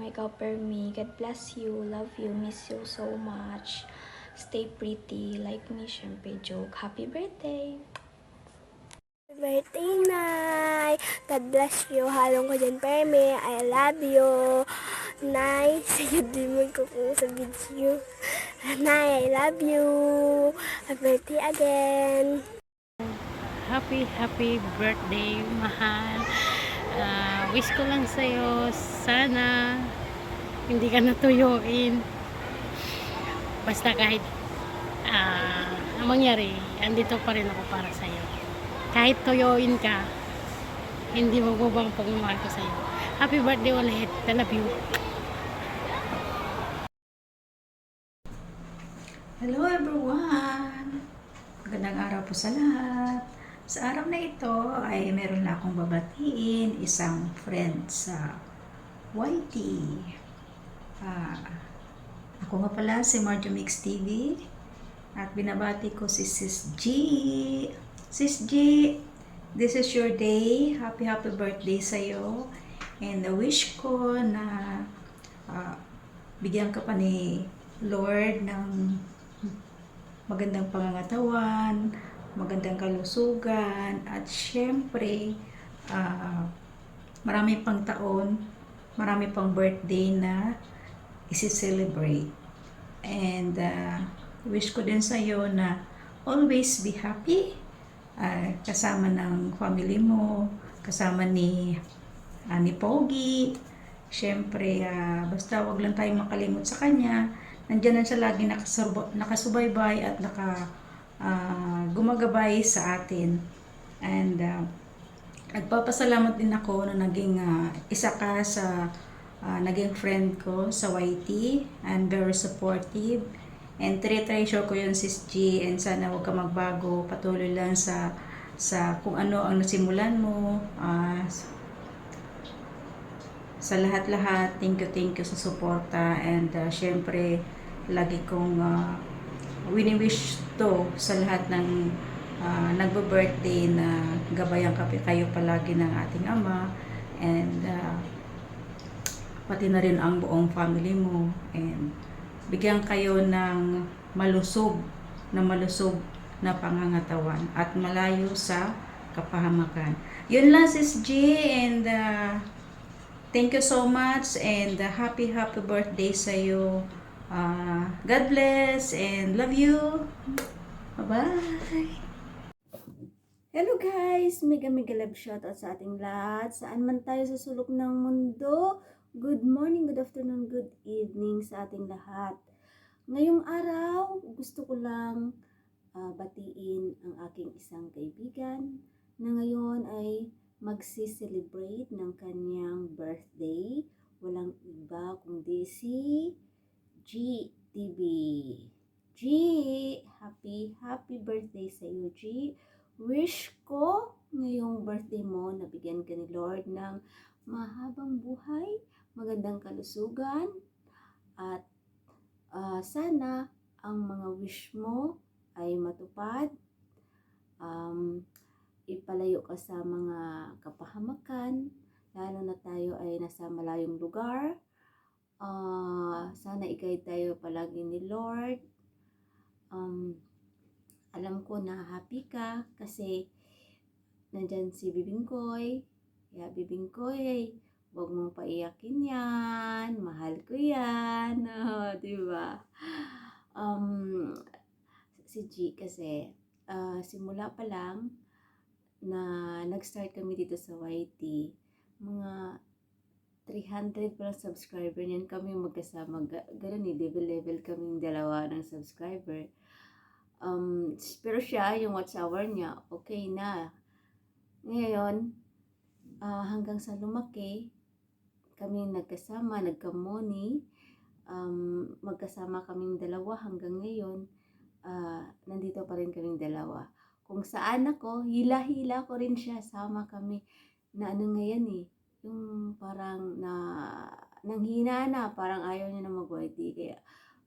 ikaw per me. God bless you, love you, miss you so much. Stay pretty, like me, syempre, joke. Happy birthday! Birthday, Nay! God bless you. Halong ko dyan, Perme. I love you. Nay, sige din mo ko sa video. Nay, I love you. Happy birthday again. Happy birthday, mahal. Wish ko lang sa'yo, sana hindi ka natuyuin. Basta kahit ang mangyari, andito pa rin ako para sa'yo. Kahit tuyuin ka, hindi magbabang pagmamahal ko sa'yo. Happy birthday ulit. I love you. Hello everyone! Magandang araw po sa lahat. Sa araw na ito ay meron na akong babatiin isang friend sa YT. Ako nga pala si Marjo Mix TV at binabati ko si Sis G. Sis G, this is your day. Happy birthday sa'yo. And the wish ko na bigyan ka pa ni Lord ng magandang pangangatawan, magandang kalusugan, at syempre, marami pang taon, marami pang birthday na isi-celebrate. And wish ko din sa'yo na always be happy, kasama ng family mo, kasama ni Pogi. Syempre, basta wag lang tayong makalimot sa kanya. Nandiyan na siya lagi nakasubaybay at gumagabay sa atin. And nagpapasalamat din ako na naging isa ka sa naging friend ko sa YT, and very supportive. And treasure ko yun, Sis G, and sana huwag ka magbago. Patuloy lang sa kung ano ang nasimulan mo. Sa lahat-lahat, thank you sa suporta. And syempre, lagi kong wini-wish to sa lahat ng nagbo-birthday na gabayan kayo palagi ng ating Ama, and pati na rin ang buong family mo, and bigyan kayo ng malusog na pangangatawan at malayo sa kapahamakan. Yun lang, Sis G, and thank you so much, and happy birthday sa'yo. God bless and love you. Bye-bye. Hello guys! Mega love shoutout sa ating lahat. Saan man tayo sa sulok ng mundo. Good morning, good afternoon, good evening sa ating lahat. Ngayong araw, gusto ko lang batiin ang aking isang kaibigan na ngayon ay magsi-celebrate ng kanyang birthday. Walang iba kundi si GTV. G, happy birthday sa iyo, G. Wish ko ngayong birthday mo na bigyan ka ni Lord ng mahabang buhay, magandang kalusugan, at sana ang mga wish mo ay matupad. Ipalayo ka sa mga kapahamakan, lalo na tayo ay nasa malayong lugar. Sana i-guide tayo palagi ni Lord. Alam ko na happy ka kasi nandyan si Bibingkoy. Kaya Bibingkoy, huwag mong paiyakin yan. Mahal ko yan. Diba? Si G kasi, simula pa lang na nag-start kami dito sa YT, mga 300 pa lang subscriber niyan kami magkasama. Ganun level kaming dalawa ng subscriber. Pero siya, yung watch hour niya, okay na. Ngayon, hanggang sa lumaki, kami nagkasama, nagkamoni, magkasama kaming dalawa hanggang ngayon, nandito pa rin kaming dalawa. Kung saan ako, hila-hila ko rin siya, sama kami na ano ngayon yung parang nanghina na, parang ayaw niya na mag-YT. Kaya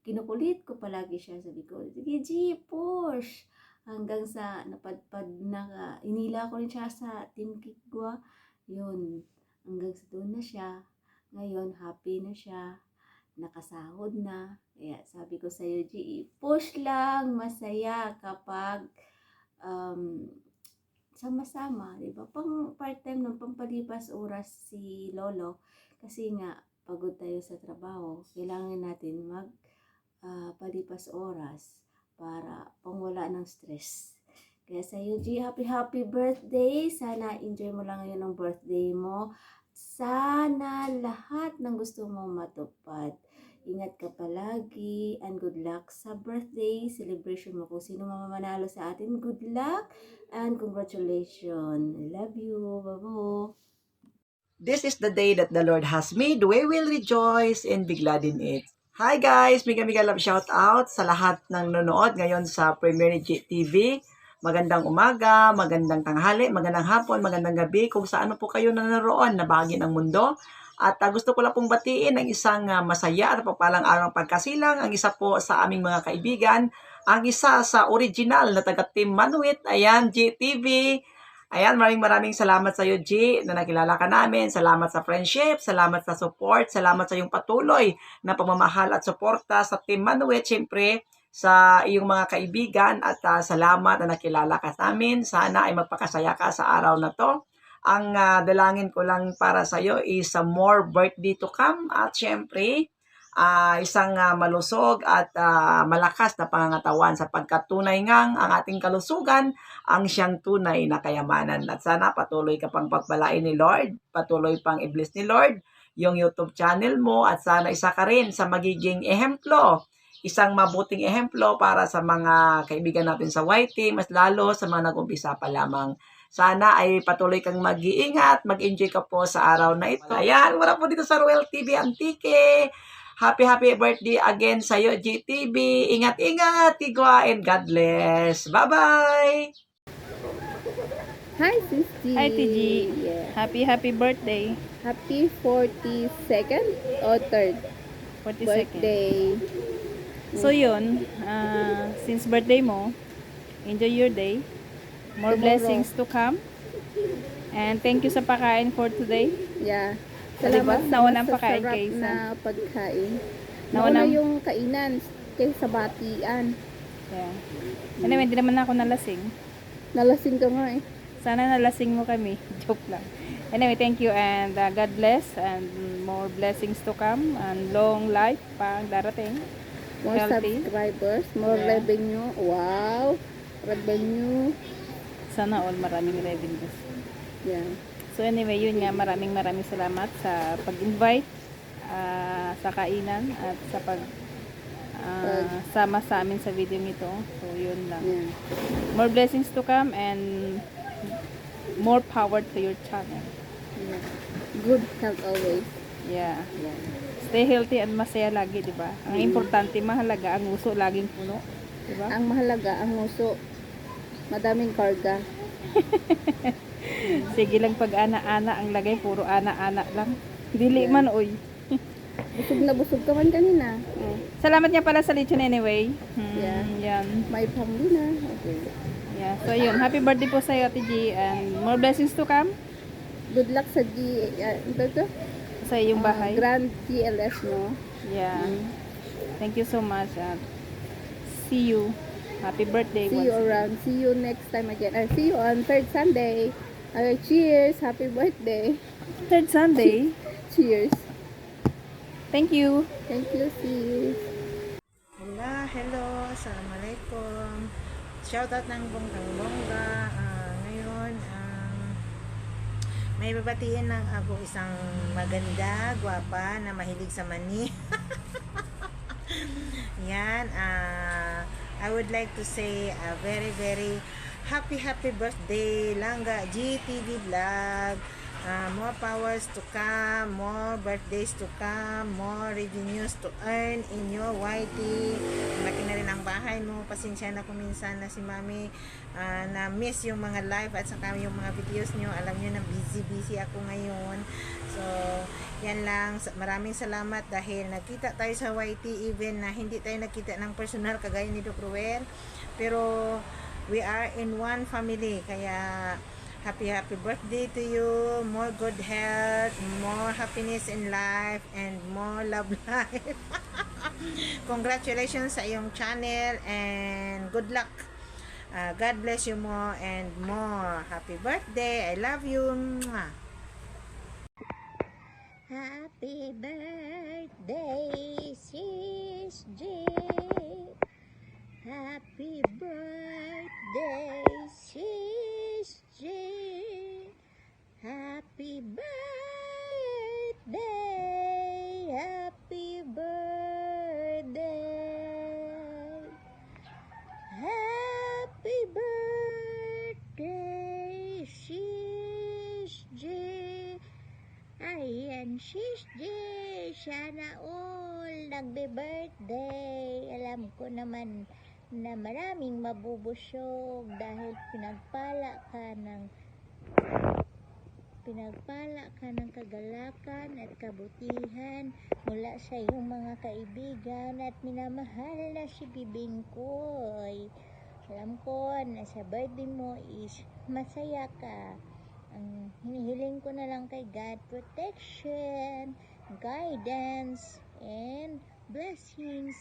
kinukulit ko palagi siya, sabi ko, sige G, push! Hanggang sa napadpad na, inila ko rin siya sa Team Kikwa. Yun, hanggang sa doon na siya. Ngayon, happy na siya. Nakasahod na. Kaya sabi ko sa'yo, G, push lang. Masaya kapag sama-sama. Diba? Pang part-time nun, pampalipas oras si Lolo. Kasi nga, pagod tayo sa trabaho. Kailangan natin palipas oras para pangwala ng stress. Kaya sa'yo, G, happy birthday. Sana enjoy mo lang ngayon ang birthday mo. Sana lahat ng gusto mo matupad. Ingat ka palagi and good luck sa birthday celebration mo. Kung sino mamanalo sa atin, good luck and congratulations. I love you, Babo. This is the day that the Lord has made. We will rejoice and be glad in it. Hi guys! Mega love shout out sa lahat ng nanonood ngayon sa Premier TV. Magandang umaga, magandang tanghali, magandang hapon, magandang gabi kung saan po kayo naroon na bahagi ng mundo. At gusto ko lang pong batiin ang isang masaya at pagpalang araw ng pagkasilang. Ang isa po sa aming mga kaibigan, ang isa sa original na taga-Team Manuit, ayan, GTV. Ayan, maraming salamat sa iyo, G, na nakilala ka namin. Salamat sa friendship, salamat sa support, salamat sa iyong patuloy na pagmamahal at suporta sa Team Manuit. Siyempre, sa iyong mga kaibigan at salamat na nakilala ka namin. Sana ay magpakasaya ka sa araw na to. Ang dalangin ko lang para sa iyo is more birthday to come at syempre isang malusog at malakas na pangangatawan sapagkat tunay ngang ang ating kalusugan ang siyang tunay na kayamanan. At sana patuloy ka pang pagpalain ni Lord, patuloy pang i-bless ni Lord yung YouTube channel mo at sana isa ka rin sa magiging ehemplo, isang mabuting ehemplo para sa mga kaibigan natin sa YT, mas lalo sa mga nag-umpisa pa lamang. Sana ay patuloy kang mag-iingat, mag-enjoy ka po sa araw na ito. Ayan, wala po dito sa Royal TV Antique. Happy birthday again sa iyo, GTV. Ingat, Tigwa, and God bless. Bye-bye! Hi, Sis G. Hi, TG. Yeah. Happy birthday. Happy 42nd or 3rd 42nd. birthday. So yun, since birthday mo, enjoy your day. More Tomorrow. blessings to come. And thank you sa pakain for today. Yeah. Diba? Salamat Naunang sa pakain sarap kaysa. na pagkain. Nauna- Nauna yung kainan kaysa batian. Yeah. Anyway, hindi naman ako nalasing. Nalasing ka nga eh. Sana nalasing mo kami. Joke lang. Anyway, thank you and God bless and more blessings to come and long life pa ang darating. More Healthy. subscribers, more Yeah. revenue. Wow! Revenue. Sana all maraming revenues. Yeah. So anyway, yun nga, maraming salamat sa pag-invite sa kainan at sa sama sa amin sa video nito. So yun lang. Yeah. More blessings to come and more power to your channel. Yeah. Good health always. Yeah. Yeah. Stay healthy and masaya lagi, di ba? Ang importante, mahalaga, ang uso laging puno. Di ba? Ang mahalaga, ang nguso. Madaming karga. Sige lang pag ana-ana ang lagay, puro ana-ana lang. Dili Yeah. man, oy. Busog na busog ka man kanina. Oh. Salamat niya pala sa lechon anyway. Yeah. Yan. May family na. Okay. Yeah. So yun, happy birthday po sa iyo, Ate G, and more blessings to come Good luck sa ito to? sa iyong bahay. Grand GLS mo. Yeah. Thank you so much. See you. Happy birthday. See you around. See you next time again. See you on 3rd Sunday. Okay, cheers. Happy birthday. 3rd Sunday. Cheers. Thank you. Thank you, sis. Hello, assalamualaikum. Shoutout ng bonggang-bongga. Ngayon, may babatiin lang ako isang maganda, gwapa, na mahilig sa mani. Yan, I would like to say a very happy birthday, Langga GTV Vlog. More powers to come, more birthdays to come, more revenues to earn in your YT. Laki na rin ang bahay mo. Pasensya na kung minsan na si Mami na miss yung mga live at saka yung mga videos nyo. Alam nyo na busy ako ngayon. So, yan lang. Maraming salamat dahil nagkita tayo sa YT even na hindi tayo nakita ng personal kagaya ni Doc Ruel. Pero we are in one family. Kaya Happy birthday to you. More good health, more happiness in life, and more love life. Congratulations sa iyong channel and good luck. God bless you more and more. Happy birthday. I love you. Mwah. Happy birthday, Sis G. Happy birthday, Sis G. Happy birthday, happy birthday. Happy birthday, Sis G. Ayan, Sis J, sana all nagbe-birthday. Alam ko naman na maraming mabubusog dahil pinagpala ka ng kagalakan at kabutihan mula sa iyong mga kaibigan at minamahal na si Bibing Koy. Alam ko na sa birthday mo is masaya ka. Ang hinihiling ko na lang kay God, protection, guidance, and blessings.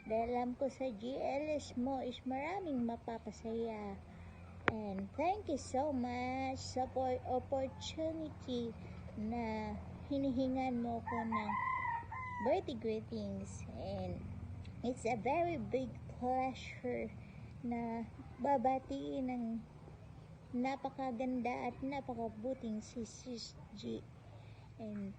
Dahil alam ko sa GLS mo is maraming mapapasaya. And thank you so much sa opportunity na hinihingan mo ko ng birthday greetings. And it's a very big pleasure na babatiin ng napakaganda at napakabuting si Sis G. And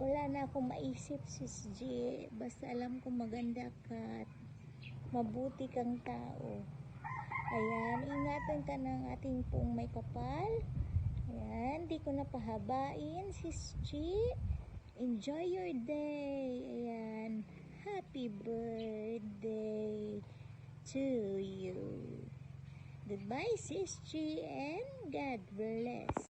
wala na akong maisip, Sis G, basta alam ko maganda ka at mabuti kang tao. Ayan, ingatan ka ng ating pong may kapal. Ayan, di ko na pahabain, Sis G. Enjoy your day. Ayan, happy birthday to you. Goodbye, Sis G, and God bless.